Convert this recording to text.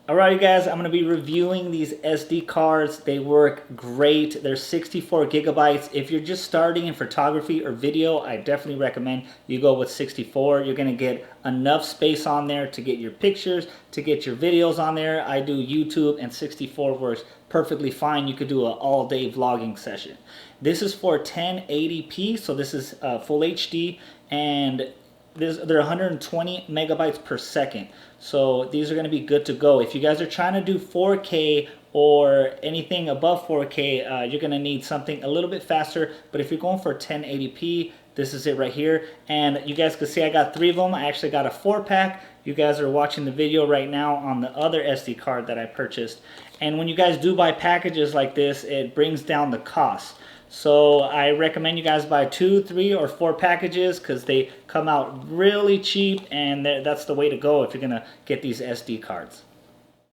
Alright guys, I'm going to be reviewing these SD cards. They work great. They're 64 gigabytes. If you're just starting in photography or video, I definitely recommend you go with 64. You're going to get enough space on there to get your pictures, to get your videos on there. I do YouTube and 64 works perfectly fine. You could do an all-day vlogging session. This is for 1080p, so this is full HD, and they're 120 megabytes per second. So these are going to be good to go. If you guys are trying to do 4K or anything above 4K, you're going to need something a little bit faster. But if you're going for 1080p, this is it right here. And you guys can see I got 3 of them. I actually got a 4-pack. You guys are watching the video right now on the other SD card that I purchased. And when you guys do buy packages like this, it brings down the cost. So I recommend you guys buy 2, 3, or 4 packages because they come out really cheap, and that's the way to go if you're going to get these SD cards.